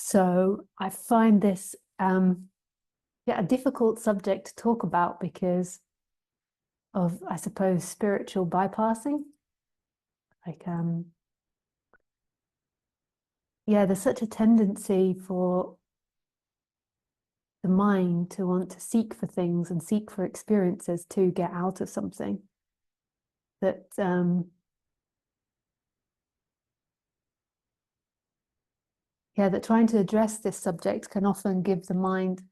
So I find this a difficult subject to talk about because of, I suppose, spiritual bypassing. Like, there's such a tendency for the mind to want to seek for things and seek for experiences to get out of something that that trying to address this subject can often give the mind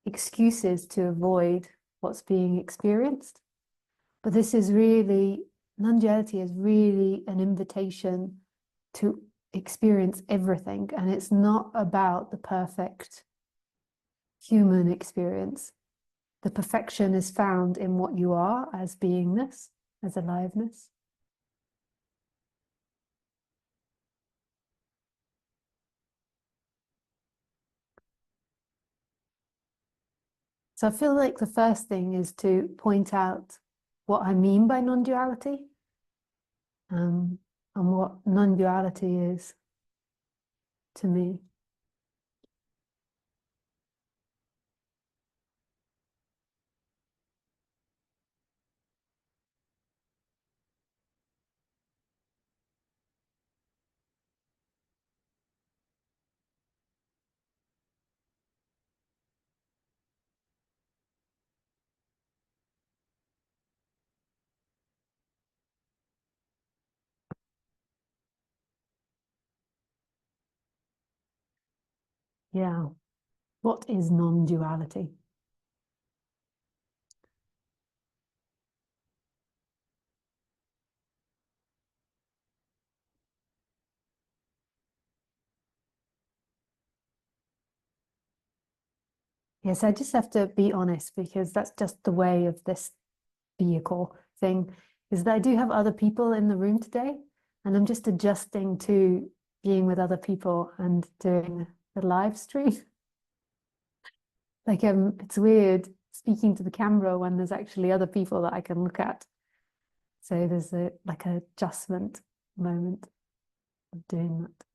excuses to avoid what's being experienced. But this is really, non-duality is really an invitation to experience everything. And it's not about the perfect human experience. The perfection is found in what you are as beingness, as aliveness. So I feel like the first thing is to point out what I mean by non-duality, and what non-duality is to me. Yeah. What is non-duality? Yes, I just have to be honest because that's just the way of this vehicle thing, is that I do have other people in the room today, and I'm just adjusting to being with other people and doing the live stream. Like, it's weird speaking to the camera when there's actually other people that I can look at. So there's a like an adjustment moment of doing that.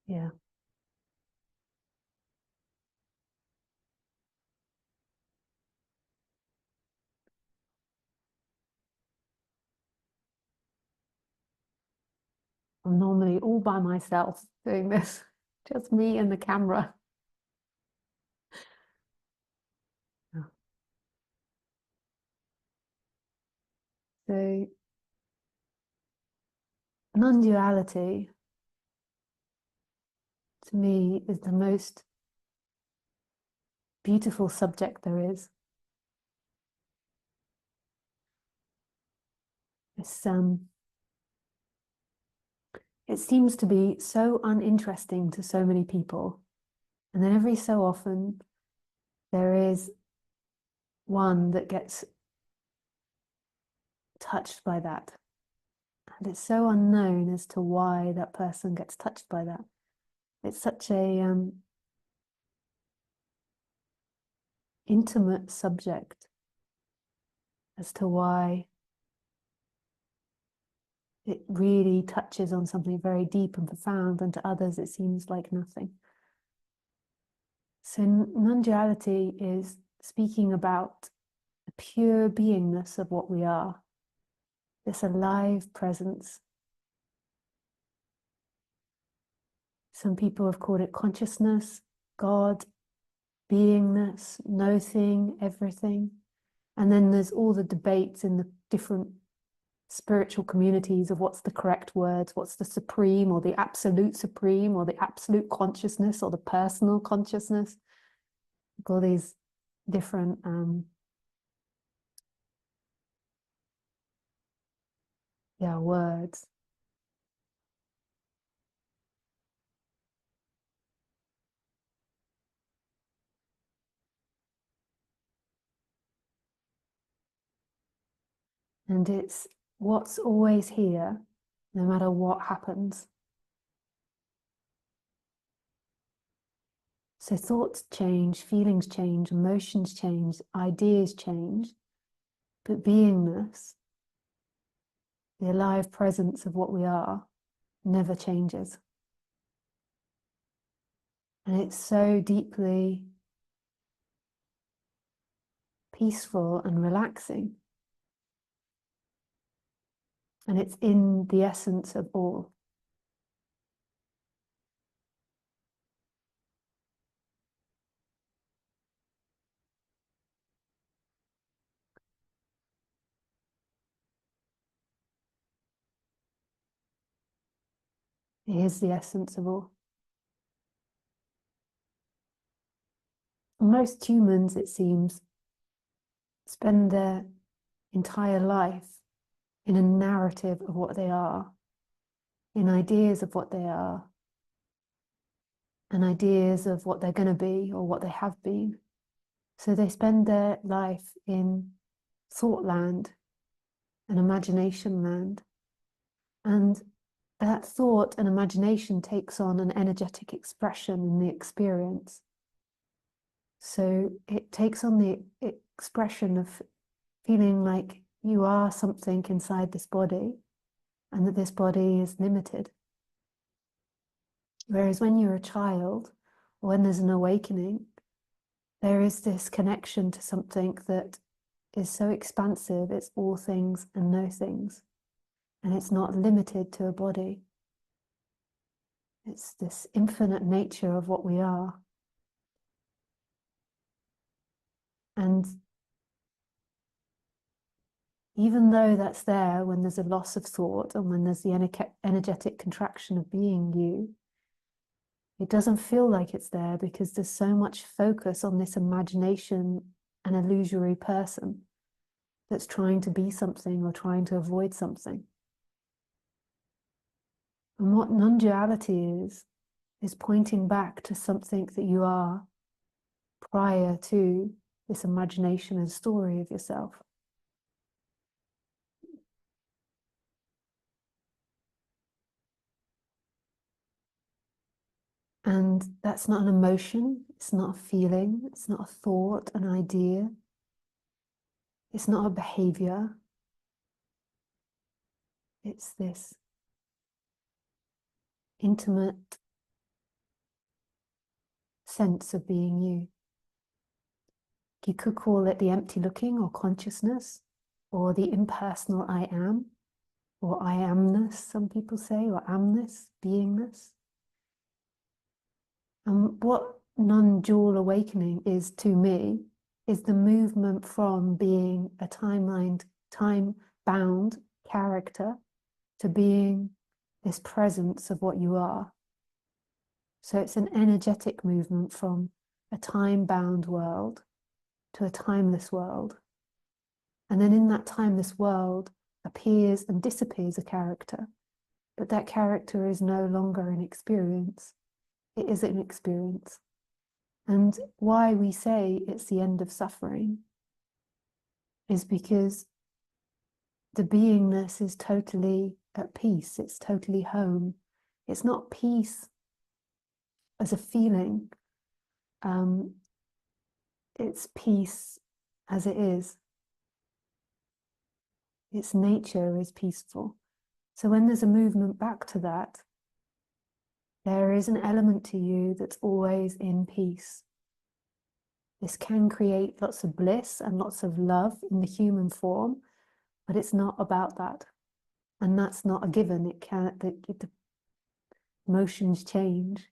Yeah. I'm normally all by myself doing this, just me and the camera. Yeah. So non-duality to me is the most beautiful subject there is. It's it seems to be so uninteresting to so many people, and then every so often there is one that gets touched by that, and it's so unknown as to why that person gets touched by that. It's such a intimate subject as to why it really touches on something very deep and profound, and to others it seems like nothing. So non-duality is speaking about the pure beingness of what we are, this alive presence. Some people have called it consciousness, God, beingness, no thing, everything. And then there's all the debates in the different spiritual communities of what's the correct words, what's the supreme or the absolute supreme or the absolute consciousness or the personal consciousness. All these different words. And it's what's always here, no matter what happens. So thoughts change, feelings change, emotions change, ideas change, but beingness, the alive presence of what we are, never changes. And it's so deeply peaceful and relaxing. And it's in the essence of all. It is the essence of all. Most humans, it seems, spend their entire life in a narrative of what they are, in ideas of what they are, and ideas of what they're going to be or what they have been. So they spend their life in thought land and imagination land. And that thought and imagination takes on an energetic expression in the experience. So it takes on the expression of feeling like you are something inside this body and that this body is limited. Whereas when you're a child, or when there's an awakening, there is this connection to something that is so expansive, it's all things and no things. And it's not limited to a body. It's this infinite nature of what we are. And even though that's there when there's a loss of thought and when there's the energetic contraction of being you, it doesn't feel like it's there because there's so much focus on this imagination and illusory person that's trying to be something or trying to avoid something. And what non-duality is pointing back to something that you are prior to this imagination and story of yourself. And that's not an emotion, it's not a feeling, it's not a thought, an idea, it's not a behavior. It's this intimate sense of being you. You could call it the empty looking or consciousness, or the impersonal I am, or I amness, some people say, or amness, beingness. And what non-dual awakening is to me is the movement from being a time-bound character to being this presence of what you are. So it's an energetic movement from a time-bound world to a timeless world. And then in that timeless world appears and disappears a character, but that character is no longer an experience. It is an experience. And why we say it's the end of suffering is because the beingness is totally at peace. It's totally home. It's not peace as a feeling. It's peace as it is. Its nature is peaceful. So when there's a movement back to that, there is an element to you that's always in peace. This can create lots of bliss and lots of love in the human form, but it's not about that. And that's not a given. It can't, the emotions change.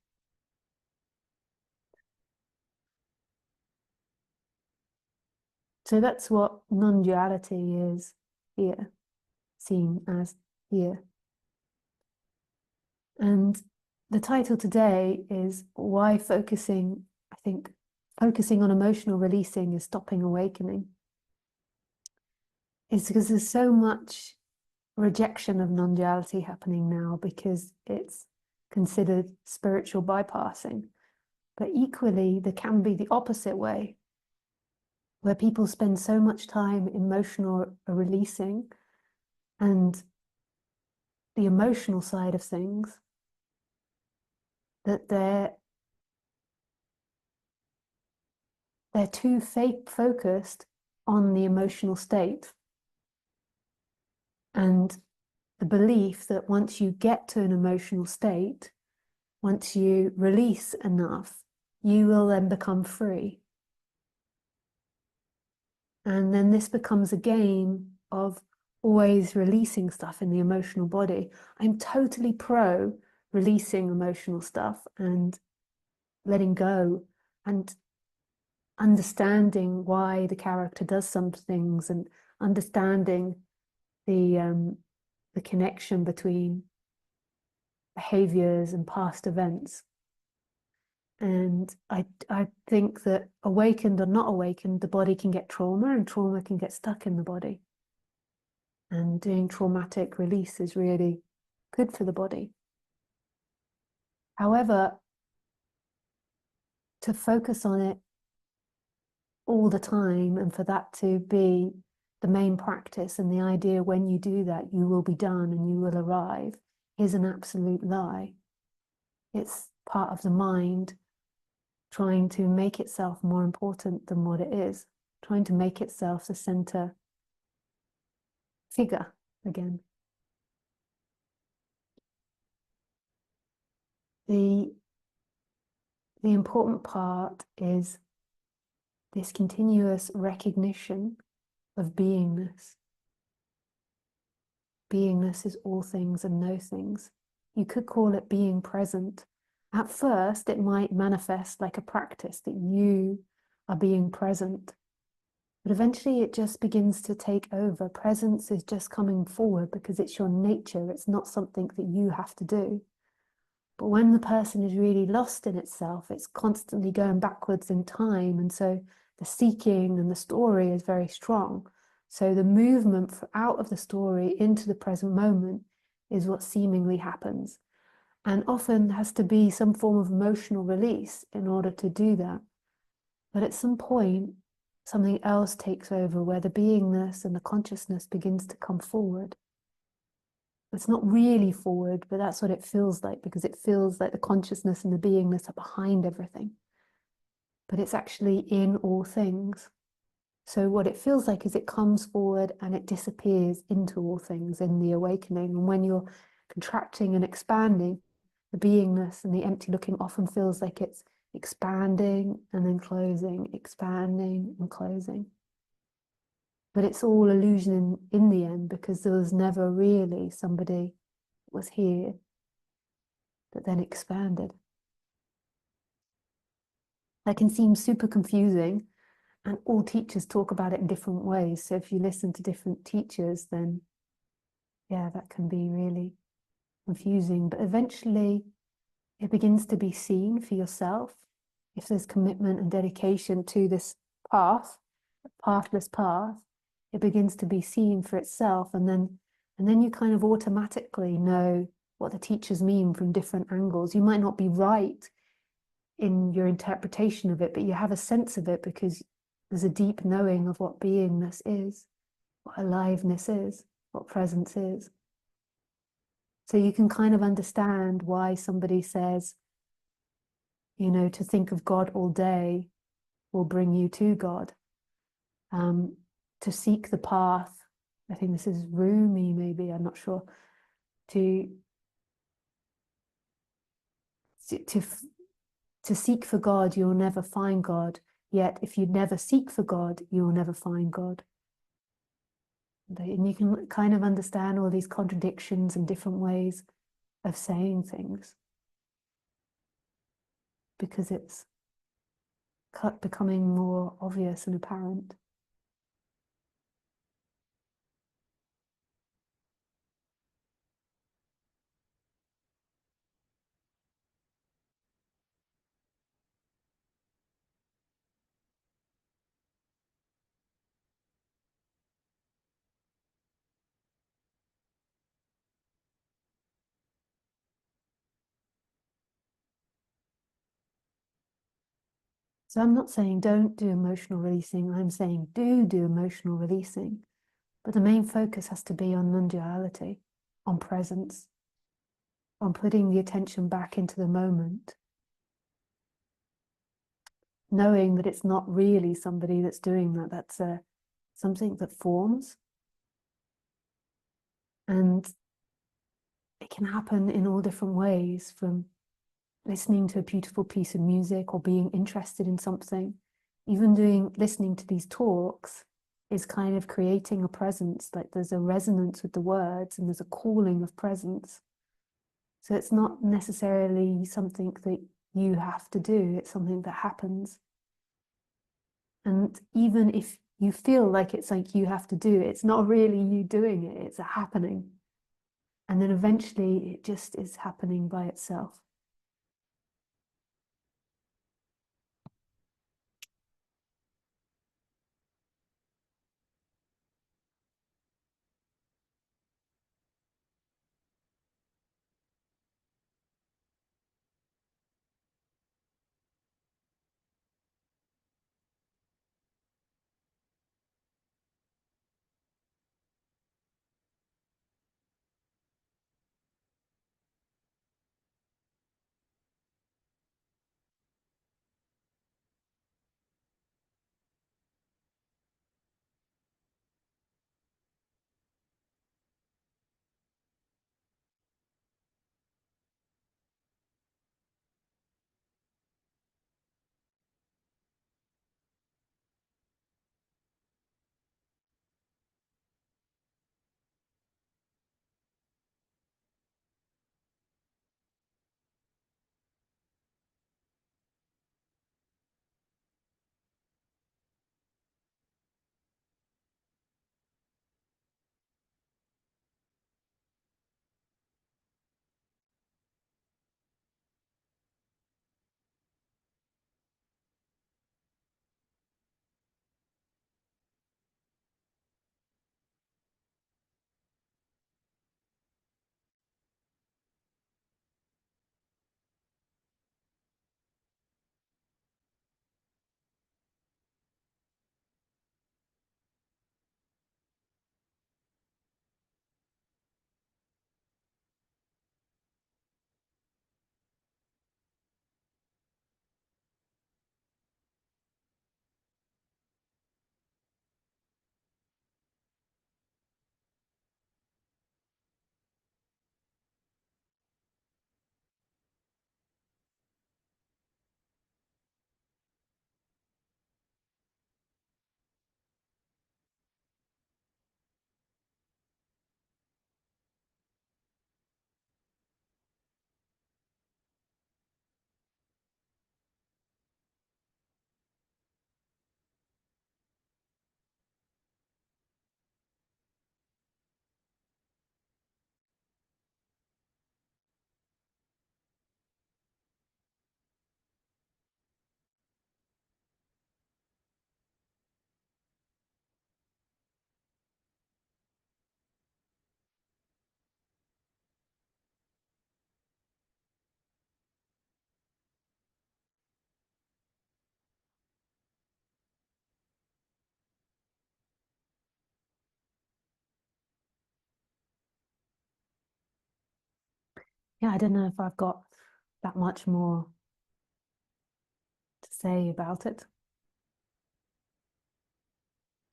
So that's what non-duality is here, seen as here. And the title today is why focusing, I think, focusing on emotional releasing is stopping awakening. It's because there's so much rejection of non-duality happening now because it's considered spiritual bypassing. But equally, there can be the opposite way, where people spend so much time emotional releasing and the emotional side of things that they're too focused on the emotional state and the belief that once you get to an emotional state, once you release enough, you will then become free. And then this becomes a game of always releasing stuff in the emotional body. I'm totally pro releasing emotional stuff and letting go and understanding why the character does some things and understanding the connection between behaviors and past events. And I think that awakened or not awakened, the body can get trauma and trauma can get stuck in the body. And doing traumatic release is really good for the body. However, to focus on it all the time and for that to be the main practice and the idea when you do that, you will be done and you will arrive, is an absolute lie. It's part of the mind trying to make itself more important than what it is, trying to make itself the center figure again. The important part is this continuous recognition of beingness. Beingness is all things and no things. You could call it being present. At first, it might manifest like a practice that you are being present. But eventually it just begins to take over. Presence is just coming forward because it's your nature. It's not something that you have to do. But when the person is really lost in itself, it's constantly going backwards in time. And so the seeking and the story is very strong. So the movement out of the story into the present moment is what seemingly happens. And often has to be some form of emotional release in order to do that. But at some point, something else takes over where the beingness and the consciousness begins to come forward. It's not really forward, but that's what it feels like, because it feels like the consciousness and the beingness are behind everything. But it's actually in all things. So what it feels like is it comes forward and it disappears into all things in the awakening. And when you're contracting and expanding, the beingness and the empty looking often feels like it's expanding and then closing, expanding and closing. But it's all illusion in the end, because there was never really somebody that was here that then expanded. That can seem super confusing, and all teachers talk about it in different ways. So if you listen to different teachers, then yeah, that can be really confusing. But eventually it begins to be seen for yourself. If there's commitment and dedication to this path, pathless path, it begins to be seen for itself. And then you kind of automatically know what the teachers mean from different angles. You might not be right in your interpretation of it, but you have a sense of it because there's a deep knowing of what beingness is, what aliveness is, what presence is. So you can kind of understand why somebody says, you know, to think of God all day will bring you to God. To seek the path, I think this is Rumi, maybe, I'm not sure, to seek for God, you'll never find God. Yet if you never seek for God, you will never find God. And you can kind of understand all these contradictions and different ways of saying things, because it's becoming more obvious and apparent. So I'm not saying don't do emotional releasing, I'm saying do emotional releasing. But the main focus has to be on non-duality, on presence, on putting the attention back into the moment, knowing that it's not really somebody that's doing that, that's something that forms. And it can happen in all different ways, from listening to a beautiful piece of music or being interested in something, even listening to these talks is kind of creating a presence, like there's a resonance with the words and there's a calling of presence. So it's not necessarily something that you have to do, it's something that happens. And even if you feel like it's like you have to do it, it's not really you doing it, it's a happening. And then eventually it just is happening by itself. Yeah, I don't know if I've got that much more to say about it.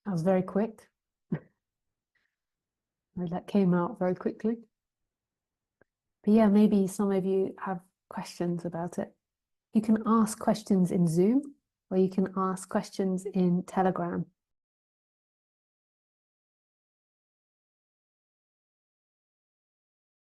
I was very quick. That came out very quickly. But yeah, maybe some of you have questions about it. You can ask questions in Zoom or you can ask questions in Telegram.